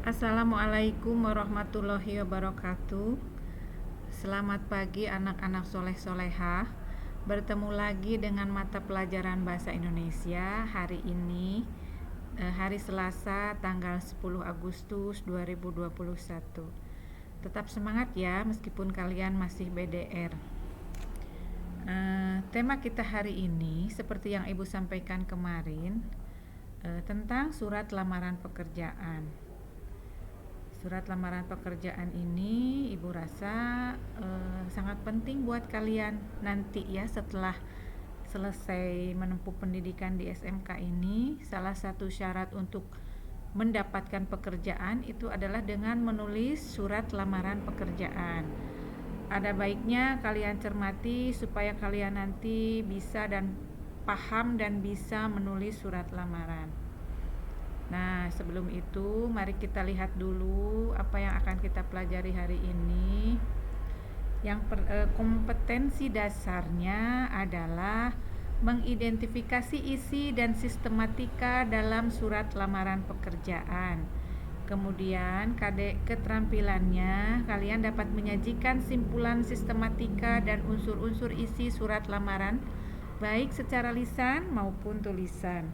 Assalamualaikum warahmatullahi wabarakatuh. Selamat pagi anak-anak soleh-solehah. Bertemu lagi dengan mata pelajaran bahasa Indonesia hari ini, hari Selasa tanggal 10 Agustus 2021. Tetap semangat ya meskipun kalian masih BDR. Tema kita hari ini seperti yang Ibu sampaikan kemarin, tentang surat lamaran pekerjaan. Surat lamaran pekerjaan ini Ibu rasa sangat penting buat kalian nanti ya, setelah selesai menempuh pendidikan di SMK ini. Salah satu syarat untuk mendapatkan pekerjaan itu adalah dengan menulis surat lamaran pekerjaan. Ada baiknya kalian cermati supaya kalian nanti bisa dan paham dan bisa menulis surat lamaran. Nah, sebelum itu mari kita lihat dulu apa yang akan kita pelajari hari ini. Kompetensi dasarnya adalah mengidentifikasi isi dan sistematika dalam surat lamaran pekerjaan. Kemudian keterampilannya, kalian dapat menyajikan simpulan sistematika dan unsur-unsur isi surat lamaran baik secara lisan maupun tulisan.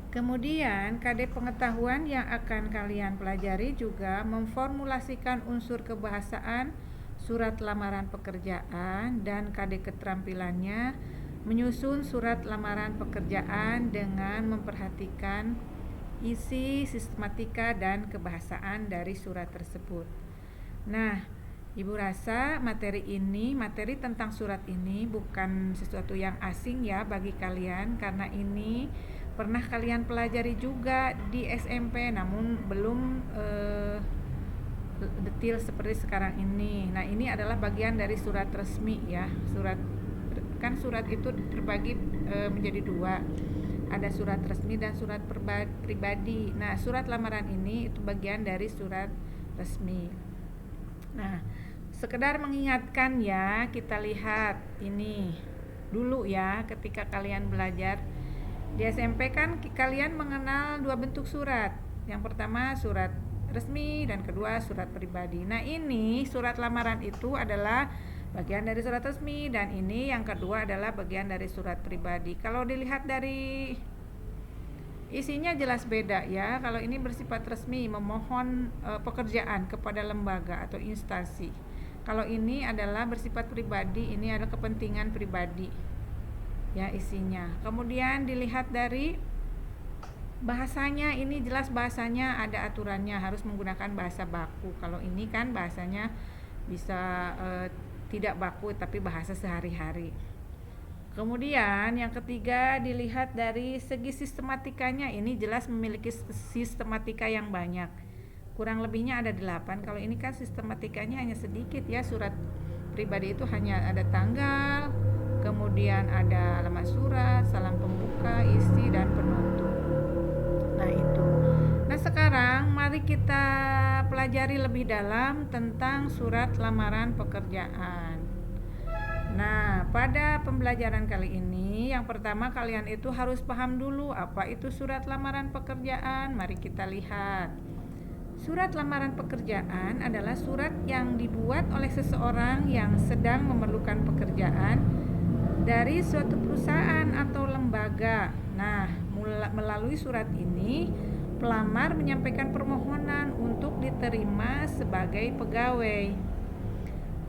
Kemudian KD pengetahuan yang akan kalian pelajari juga memformulasikan unsur kebahasaan surat lamaran pekerjaan, dan KD keterampilannya menyusun surat lamaran pekerjaan dengan memperhatikan isi, sistematika, dan kebahasaan dari surat tersebut. Nah, Ibu rasa materi tentang surat ini bukan sesuatu yang asing ya bagi kalian, karena ini pernah kalian pelajari juga di SMP, namun belum detail seperti sekarang ini. Nah, ini adalah bagian dari surat resmi ya. Surat itu terbagi menjadi dua. Ada surat resmi dan surat pribadi. Nah, surat lamaran ini itu bagian dari surat resmi. Nah, sekedar mengingatkan ya, kita lihat ini dulu ya ketika kalian belajar di SMP kan kalian mengenal dua bentuk surat. Yang pertama surat resmi dan kedua surat pribadi. Nah, ini surat lamaran itu adalah bagian dari surat resmi dan ini yang kedua adalah bagian dari surat pribadi. Kalau dilihat dari isinya jelas beda ya. Kalau ini bersifat resmi, memohon pekerjaan kepada lembaga atau instansi. Kalau ini adalah bersifat pribadi, ini adalah kepentingan pribadi ya isinya. Kemudian dilihat dari bahasanya, ini jelas bahasanya ada aturannya, harus menggunakan bahasa baku. Kalau ini kan bahasanya bisa tidak baku tapi bahasa sehari-hari. Kemudian yang ketiga dilihat dari segi sistematikanya, ini jelas memiliki sistematika yang banyak. Kurang lebihnya ada 8. Kalau ini kan sistematikanya hanya sedikit ya. Surat pribadi itu hanya ada tanggal, kemudian ada alamat surat, salam pembuka, isi, dan penutup. Nah, itu. Nah, sekarang mari kita pelajari lebih dalam tentang surat lamaran pekerjaan. Nah, pada pembelajaran kali ini yang pertama kalian itu harus paham dulu apa itu surat lamaran pekerjaan. Mari kita lihat. Surat lamaran pekerjaan adalah surat yang dibuat oleh seseorang yang sedang memerlukan pekerjaan dari suatu perusahaan atau lembaga. Nah, melalui surat ini pelamar menyampaikan permohonan untuk diterima sebagai pegawai.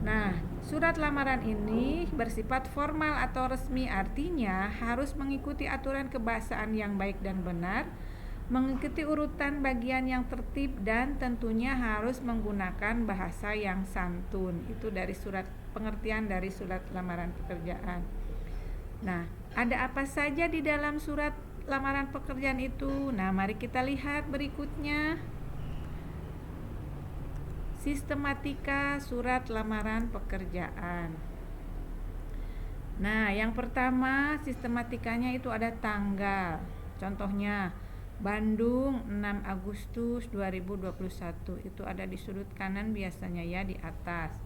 Nah, surat lamaran ini bersifat formal atau resmi, artinya harus mengikuti aturan kebahasaan yang baik dan benar, mengikuti urutan bagian yang tertib, dan tentunya harus menggunakan bahasa yang santun. Itu dari pengertian dari surat lamaran pekerjaan. Nah, ada apa saja di dalam surat lamaran pekerjaan itu? Nah, mari kita lihat berikutnya. Sistematika surat lamaran pekerjaan. Nah, yang pertama sistematikanya itu ada tanggal. Contohnya Bandung 6 Agustus 2021. Itu ada di sudut kanan biasanya ya, di atas.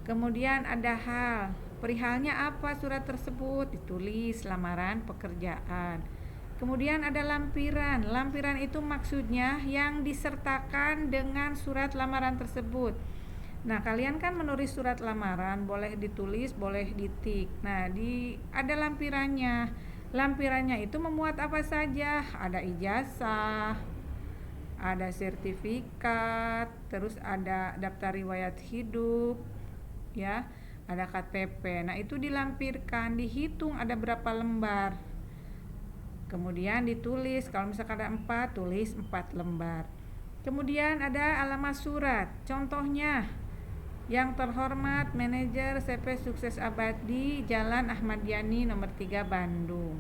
Kemudian ada hal. Perihalnya apa surat tersebut? Ditulis lamaran pekerjaan. Kemudian ada lampiran. Lampiran itu maksudnya yang disertakan dengan surat lamaran tersebut. Nah, kalian kan menulis surat lamaran, boleh ditulis, boleh ditik. Nah, ada lampirannya. Lampirannya itu memuat apa saja? Ada ijazah, ada sertifikat, terus ada daftar riwayat hidup, ya, ada KTP. Nah, itu dilampirkan, dihitung ada berapa lembar. Kemudian ditulis, kalau misalkan ada 4, tulis 4 lembar. Kemudian ada alamat surat. Contohnya, yang terhormat manajer CP Sukses Abadi, Jalan Ahmad Yani nomor 3 Bandung.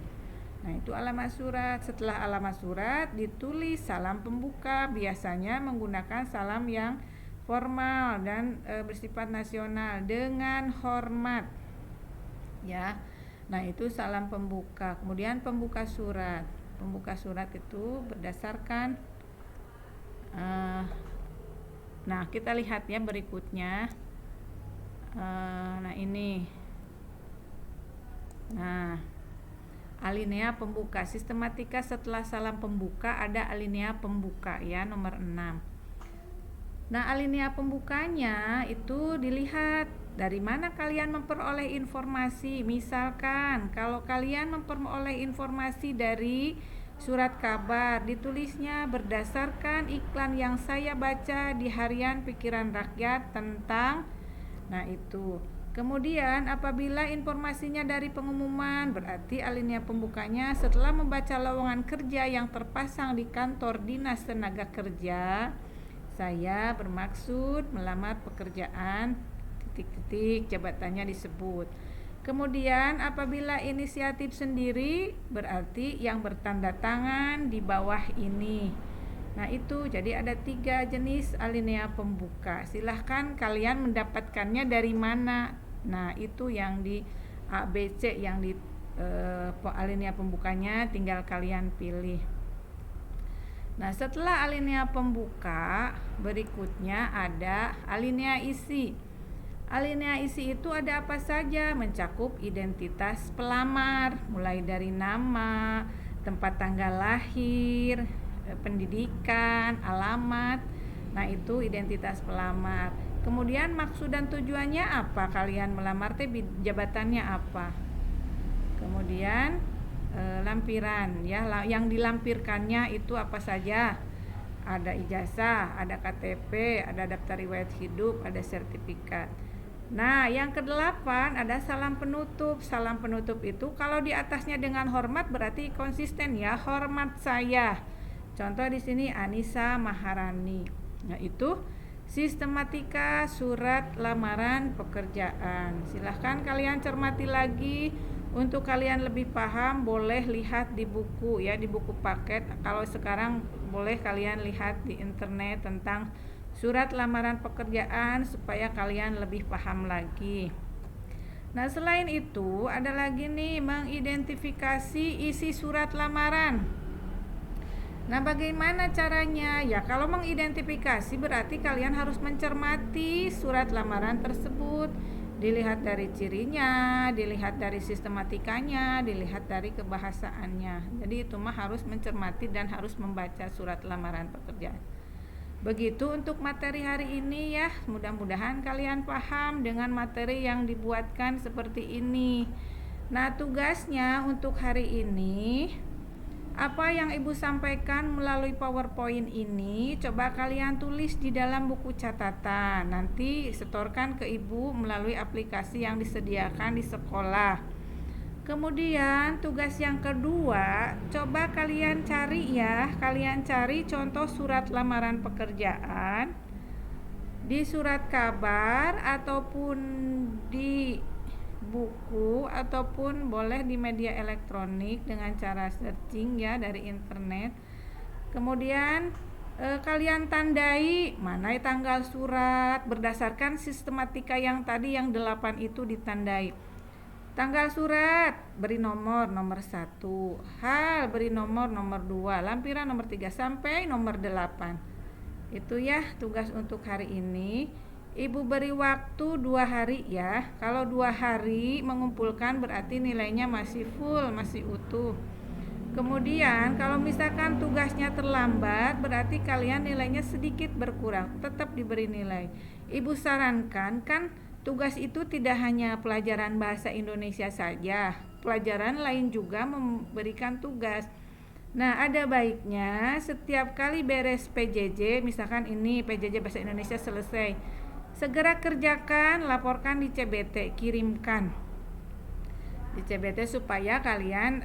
Nah, itu alamat surat. Setelah alamat surat ditulis salam pembuka, biasanya menggunakan salam yang formal dan bersifat nasional dengan hormat. Ya. Nah, itu salam pembuka. Kemudian pembuka surat. Pembuka surat itu berdasarkan nah, kita lihat ya berikutnya. Nah, ini. Nah, alinea pembuka. Sistematika setelah salam pembuka ada alinea pembuka ya, nomor 6. Nah, alinea pembukanya itu dilihat dari mana kalian memperoleh informasi. Misalkan kalau kalian memperoleh informasi dari surat kabar, ditulisnya berdasarkan iklan yang saya baca di harian Pikiran Rakyat tentang, nah itu. Kemudian apabila informasinya dari pengumuman, berarti alinea pembukanya setelah membaca lowongan kerja yang terpasang di kantor Dinas Tenaga Kerja, saya bermaksud melamar pekerjaan titik-titik, jabatannya disebut. Kemudian apabila inisiatif sendiri, berarti yang bertanda tangan di bawah ini. Nah, itu jadi ada 3 jenis alinea pembuka. Silahkan kalian mendapatkannya dari mana. Nah, itu yang di A, B, C, yang di alinea pembukanya tinggal kalian pilih. Nah, setelah alinea pembuka, berikutnya ada alinea isi. Alinea isi itu ada apa saja? Mencakup identitas pelamar, mulai dari nama, tempat tanggal lahir, pendidikan, alamat. Nah, itu identitas pelamar. Kemudian maksud dan tujuannya apa? Kalian melamar teh jabatannya apa? Kemudian lampiran ya, yang dilampirkannya itu apa saja? Ada ijazah, ada KTP, ada daftar riwayat hidup, ada sertifikat. Nah, yang ke-8 ada salam penutup. Salam penutup itu kalau di atasnya dengan hormat berarti konsisten ya, hormat saya. Contoh di sini Anissa Maharani. Nah, itu sistematika surat lamaran pekerjaan. Silahkan kalian cermati lagi. Untuk kalian lebih paham boleh lihat di buku ya, di buku paket. Kalau sekarang boleh kalian lihat di internet tentang surat lamaran pekerjaan supaya kalian lebih paham lagi. Nah, selain itu ada lagi nih mengidentifikasi isi surat lamaran. Nah, bagaimana caranya? Ya, kalau mengidentifikasi berarti kalian harus mencermati surat lamaran tersebut. Dilihat dari cirinya, dilihat dari sistematikanya, dilihat dari kebahasaannya. Jadi itu mah harus mencermati dan harus membaca surat lamaran pekerjaan. Begitu untuk materi hari ini ya. Mudah-mudahan kalian paham dengan materi yang dibuatkan seperti ini. Nah, tugasnya untuk hari ini, apa yang Ibu sampaikan melalui PowerPoint ini coba kalian tulis di dalam buku catatan. Nanti setorkan ke Ibu melalui aplikasi yang disediakan di sekolah. Kemudian tugas yang kedua, coba kalian cari ya, kalian cari contoh surat lamaran pekerjaan di surat kabar ataupun di buku ataupun boleh di media elektronik dengan cara searching ya dari internet. Kemudian kalian tandai mana tanggal surat berdasarkan sistematika yang tadi yang 8 itu ditandai. Tanggal surat beri nomor 1, hal beri nomor 2, lampiran nomor 3 sampai nomor 8. Itu ya tugas untuk hari ini. Ibu beri waktu 2 hari ya. Kalau 2 hari mengumpulkan berarti nilainya masih full, masih utuh. Kemudian kalau misalkan tugasnya terlambat, berarti kalian nilainya sedikit berkurang, tetap diberi nilai. Ibu sarankan kan tugas itu tidak hanya pelajaran bahasa Indonesia saja, pelajaran lain juga memberikan tugas. Nah, ada baiknya setiap kali beres PJJ, misalkan ini PJJ bahasa Indonesia selesai, segera kerjakan, laporkan di CBT, kirimkan di CBT supaya kalian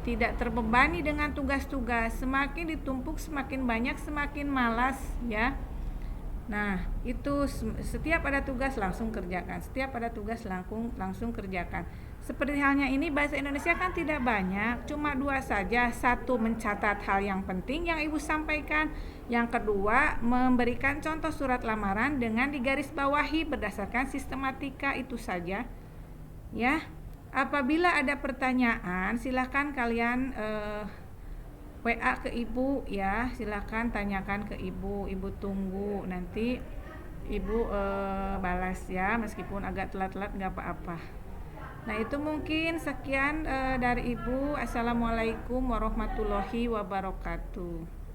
tidak terbebani dengan tugas-tugas. Semakin ditumpuk semakin banyak, semakin malas ya. Nah, itu setiap ada tugas langsung kerjakan. Setiap ada tugas langsung kerjakan. Seperti halnya ini bahasa Indonesia kan tidak banyak, cuma 2 saja. Satu, mencatat hal yang penting yang Ibu sampaikan. Yang kedua, memberikan contoh surat lamaran dengan digarisbawahi berdasarkan sistematika, itu saja. Ya. Apabila ada pertanyaan, silahkan kalian WA ke Ibu ya, silahkan tanyakan ke Ibu. Ibu tunggu, nanti Ibu balas ya, meskipun agak telat-telat nggak apa-apa. Nah, itu mungkin sekian dari Ibu. Assalamualaikum warahmatullahi wabarakatuh.